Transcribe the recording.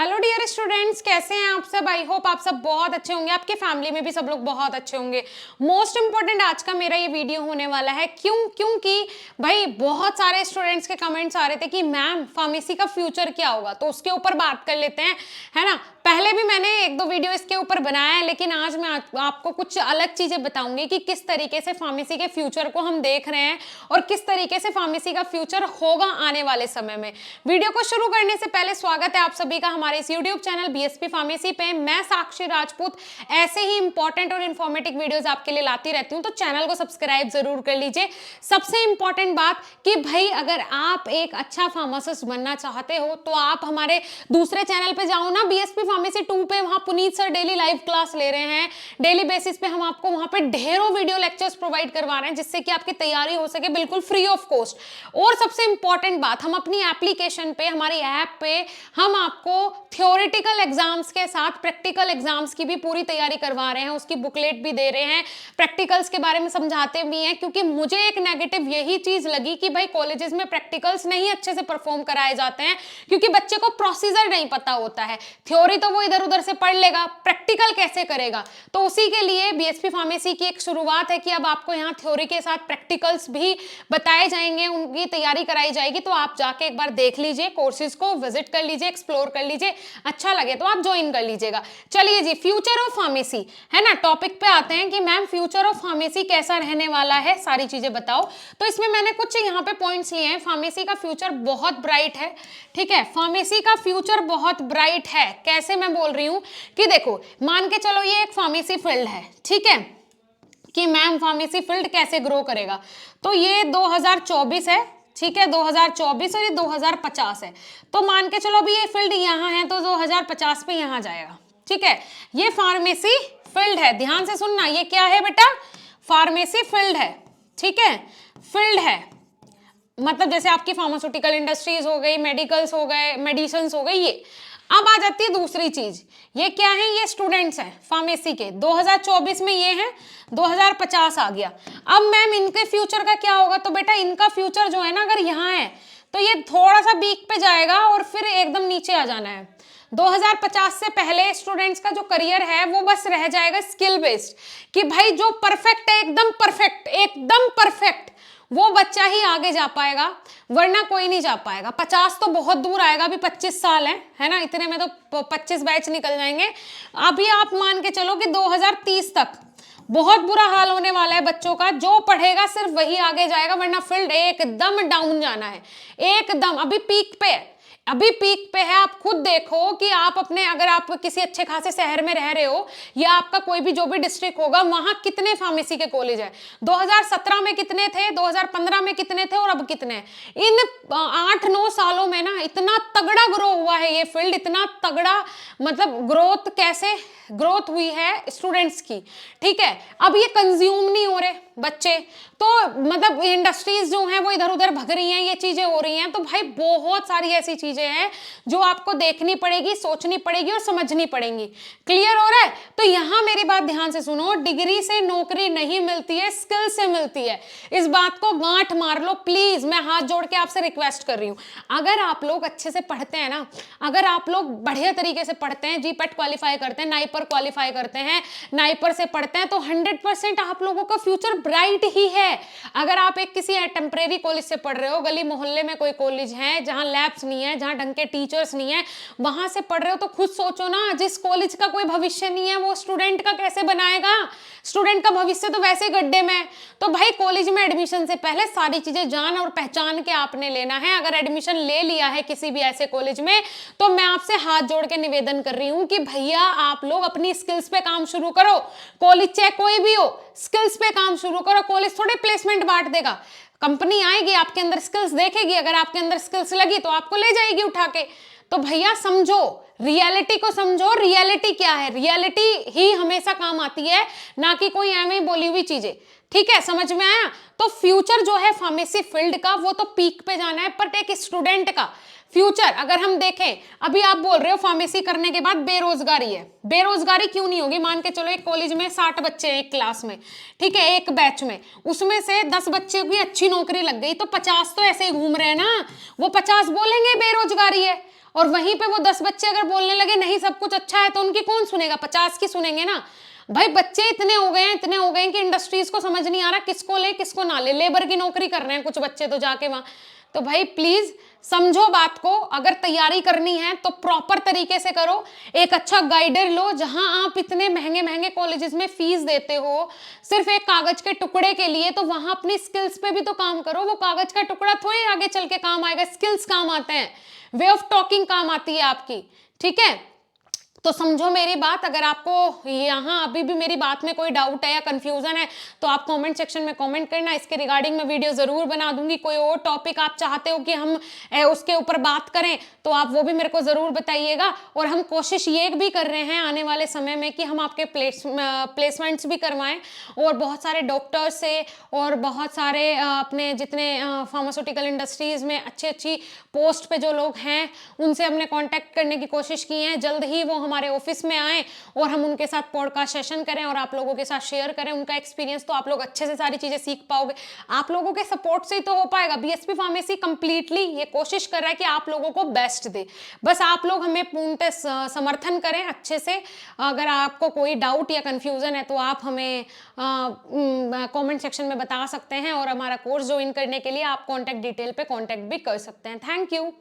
Hello dear students, कैसे हैं आप सब। आई होप आप सब बहुत अच्छे होंगे, आपके फैमिली में भी सब लोग बहुत अच्छे होंगे। मोस्ट इंपॉर्टेंट आज का मेरा ये वीडियो होने वाला है क्योंकि भाई बहुत सारे स्टूडेंट्स के कमेंट्स आ रहे थे कि मैम फार्मेसी का फ्यूचर क्या होगा, तो उसके ऊपर बात कर लेते हैं, है ना। पहले भी मैंने एक दो वीडियो इसके ऊपर बनाया है, लेकिन आज मैं आपको कुछ अलग चीजें बताऊंगी कि किस तरीके से फार्मेसी के फ्यूचर को हम देख रहे हैं और किस तरीके से फार्मेसी का फ्यूचर होगा आने वाले समय में। वीडियो को शुरू करने से पहले स्वागत है आप सभी का हमारे इस यूट्यूब चैनल बीएसपी फार्मेसी पे। मैं साक्षी राजपूत ऐसे ही इंपॉर्टेंट और इन्फॉर्मेटिव वीडियोस आपके लिए लाती रहती हूं, तो चैनल को सब्सक्राइब जरूर कर लीजिए। सबसे इंपॉर्टेंट बात कि भाई अगर आप एक अच्छा फार्मासिस्ट बनना चाहते हो तो आप हमारे दूसरे चैनल पे जाओ ना, बीएसपी फार्मेसी 2 पे। वहां Puneet sir daily live class ले रहे हैं, डेली बेसिस पे हम आपको वहां पे ढेरों वीडियो लेक्चर्स प्रोवाइड करवा रहे हैं, जिससे कि आपकी तैयारी हो सके बिल्कुल फ्री ऑफ कॉस्ट। और सबसे इंपॉर्टेंट बात, हम अपनी एप्लीकेशन पे, हमारी ऐप पे हम आपको थ्योरेटिकल एग्जाम्स के साथ प्रैक्टिकल एग्जाम्स की भी पूरी तैयारी करवा रहे हैं, उसकी बुकलेट भी दे रहे हैं, प्रैक्टिकल्स के बारे में समझाते भी हैं। क्योंकि मुझे एक नेगेटिव यही चीज लगी कि भाई कॉलेजेस में प्रैक्टिकल्स नहीं अच्छे से परफॉर्म कराए जाते हैं, क्योंकि बच्चे को प्रोसीजर नहीं पता होता है। थ्योरी तो वो इधर उधर से पढ़ लेगा, प्रैक्टिकल कैसे करेगा। तो उसी के लिए बीएसपी फार्मेसी की एक शुरुआत है कि अब आपको यहाँ थ्योरी के साथ प्रैक्टिकल्स भी बताए जाएंगे, उनकी तैयारी कराई जाएगी। तो आप जाके एक बार देख लीजिए, कोर्सेज को विजिट कर लीजिए, एक्सप्लोर कर लीजिए, अच्छा लगे तो आप ज्वाइन कर लीजिएगा। चलिए जी, फ्यूचर ऑफ फार्मेसी, है ना, टॉपिक पे आते हैं कि मैम फ्यूचर ऑफ फार्मेसी कैसा रहने वाला है, सारी चीजें बताओ। तो इसमें मैंने कुछ यहाँ पे पॉइंट्स लिए हैं। फार्मेसी का फ्यूचर बहुत ब्राइट है, ठीक है, फार्मेसी का फ्यूचर बहुत ब्राइट है। कैसे मैं बोल रही हूँ कि देखो, मान के चलो ये एक फार्मेसी फील्ड है, ठीक है, कि मैम फार्मेसी फील्ड कैसे ग्रो करेगा। तो ये 2024 है, ठीक है, 2024 और ये 2050 है। तो मान के चलो अभी ये फील्ड यहाँ है तो 2050 पे यहाँ जाएगा, ठीक है। ये फार्मेसी फील्ड है, ध्यान से सुनना, ये क्या है बेटा, फार्मेसी फील्ड है, ठीक है, फील्ड है। मतलब जैसे आपकी फार्मास्यूटिकल इंडस्ट्रीज हो गई, मेडिकल्स हो गए, मेडिसिन्स हो गई, ये। अब आ जाती है दूसरी चीज, ये क्या है, ये स्टूडेंट्स हैं फार्मेसी के। 2024 में ये है, 2050 आ गया। अब मैम इनके फ्यूचर का क्या होगा, तो बेटा इनका फ्यूचर जो है ना, अगर यहाँ है तो ये थोड़ा सा बीक पे जाएगा और फिर एकदम नीचे आ जाना है। 2050 से पहले स्टूडेंट्स का जो करियर है वो बस रह जाएगा स्किल बेस्ड, कि भाई जो परफेक्ट है, एकदम परफेक्ट, एकदम परफेक्ट, वो बच्चा ही आगे जा पाएगा, वरना कोई नहीं जा पाएगा। 50 तो बहुत दूर आएगा, अभी 25 साल है ना, इतने में तो 25 बैच निकल जाएंगे। अभी आप मान के चलो कि 2030 तक बहुत बुरा हाल होने वाला है बच्चों का। जो पढ़ेगा सिर्फ वही आगे जाएगा, वरना फील्ड एकदम डाउन जाना है, एकदम। अभी पीक पे है, अभी पीक पे है। आप खुद देखो कि आप अपने, अगर आप किसी अच्छे खासे शहर में रह रहे हो या आपका कोई भी जो भी डिस्ट्रिक्ट होगा, वहां कितने फार्मेसी के कॉलेज है। 2017 में कितने थे, 2015 में कितने थे और अब कितने हैं। इन 8-9 सालों में ना इतना तगड़ा ग्रो हुआ है ये फील्ड, इतना तगड़ा, मतलब ग्रोथ कैसे ग्रोथ हुई है स्टूडेंट्स की, ठीक है। अब ये कंज्यूम नहीं हो रहे बच्चे, तो मतलब इंडस्ट्रीज जो हैं वो इधर उधर भग रही हैं, ये चीजें हो रही हैं। तो भाई बहुत सारी ऐसी चीजें हैं जो आपको देखनी पड़ेगी, सोचनी पड़ेगी और समझनी पड़ेंगी। क्लियर हो रहा है। तो यहां मेरी बात ध्यान से सुनो, डिग्री से नौकरी नहीं मिलती है, स्किल से मिलती है। इस बात को गांठ मार लो प्लीज, मैं हाथ जोड़ के आपसे रिक्वेस्ट कर रही हूं। अगर आप लोग अच्छे से पढ़ते हैं ना, अगर आप लोग बढ़िया तरीके से पढ़ते हैं, जीपेट क्वालिफाई करते हैं, नाइपर क्वालिफाई करते हैं, नाइपर से पढ़ते हैं, तो 100% आप लोगों का फ्यूचर ब्राइट ही है। अगर आप एक किसी टेम्परेरी कॉलेज से पढ़ रहे हो, गली मोहल्ले में कोई कॉलेज है जहां लैब्स नहीं है, जहां ढंग के टीचर्स नहीं है, वहां से पढ़ रहे हो, तो खुद सोचो ना, जिस कॉलेज का कोई भविष्य नहीं है वो स्टूडेंट का कैसे बनाएगा। स्टूडेंट का भविष्य तो वैसे गड्ढे में। तो भाई कॉलेज में एडमिशन से पहले सारी चीजें जान और पहचान के आपने लेना है। अगर एडमिशन ले लिया है किसी भी ऐसे कॉलेज में, तो मैं आपसे हाथ जोड़ के निवेदन कर रही हूं कि भैया आप लोग अपनी स्किल्स पे काम शुरू करो। कॉलेज चाहे कोई भी हो, स्किल्स पे काम शुरू करो। कॉलेज थोड़े प्लेसमेंट बांट देगा, कंपनी आएगी, आपके अंदर स्किल्स देखेगी, अगर आपके अंदर स्किल्स लगी तो आपको ले जाएगी उठा के। तो भैया समझो, रियलिटी को समझो। रियलिटी क्या है, रियलिटी ही हमेशा काम आती है, ना कि कोई एवं ही बोली हुई चीजें, ठीक है, समझ में आया। तो फ्यूचर जो है फार्मेसी फील्ड का, वो तो पीक पे जाना है, बट एक स्टूडेंट का फ्यूचर अगर हम देखें, अभी आप बोल रहे हो फार्मेसी करने के बाद बेरोजगारी है। बेरोजगारी क्यों नहीं होगी, मान के चलो एक कॉलेज में 60 बच्चे हैं एक क्लास में, ठीक है, एक बैच में, उसमें से 10 बच्चे की अच्छी नौकरी लग गई, तो 50 तो ऐसे ही घूम रहे हैं ना, वो 50 बोलेंगे बेरोजगारी है। और वहीं पे वो 10 बच्चे अगर बोलने लगे नहीं सब कुछ अच्छा है, तो उनकी कौन सुनेगा, 50 की सुनेंगे ना। भाई बच्चे इतने हो गए हैं, इतने हो गए हैं कि इंडस्ट्रीज को समझ नहीं आ रहा किसको ले किसको ना ले, लेबर की नौकरी कर रहे हैं कुछ बच्चे तो जाके वहां। तो भाई प्लीज समझो बात को, अगर तैयारी करनी है तो प्रॉपर तरीके से करो, एक अच्छा गाइडर लो। जहां आप इतने महंगे महंगे कॉलेजेस में फीस देते हो सिर्फ एक कागज के टुकड़े के लिए, तो वहां अपनी स्किल्स पे भी तो काम करो। वो कागज का टुकड़ा थोड़ी आगे चल के काम आएगा, स्किल्स काम आते हैं, वे ऑफ टॉकिंग काम आती है आपकी, ठीक है। तो समझो मेरी बात। अगर आपको यहाँ अभी भी मेरी बात में कोई डाउट है या कंफ्यूजन है तो आप कमेंट सेक्शन में कमेंट करना, इसके रिगार्डिंग मैं वीडियो जरूर बना दूंगी। कोई और टॉपिक आप चाहते हो कि हम उसके ऊपर बात करें तो आप वो भी मेरे को जरूर बताइएगा। और हम कोशिश ये भी कर रहे हैं आने वाले समय में कि हम आपके प्लेसमेंट्स भी करवाएं, और बहुत सारे डॉक्टर्स से और बहुत सारे अपने जितने फार्मास्यूटिकल इंडस्ट्रीज में अच्छी अच्छी पोस्ट पे जो लोग हैं उनसे हमने कांटेक्ट करने की कोशिश की है। जल्द ही वो हमारे ऑफिस में आए और हम उनके साथ पॉडकास्ट सेशन करें और आप लोगों के साथ शेयर करें उनका एक्सपीरियंस, तो आप लोग अच्छे से सारी चीजें सीख पाओगे। आप लोगों के सपोर्ट से ही तो हो पाएगा। बीएसपी फार्मेसी कंप्लीटली ये कोशिश कर रहा है कि आप लोगों को बेस्ट दे, बस आप लोग हमें पूर्णतः समर्थन करें अच्छे से। अगर आपको कोई डाउट या कंफ्यूजन है तो आप हमें कमेंट सेक्शन में बता सकते हैं, और हमारा कोर्स ज्वाइन करने के लिए आप कॉन्टैक्ट डिटेल पे कॉन्टैक्ट भी कर सकते हैं। Thank you.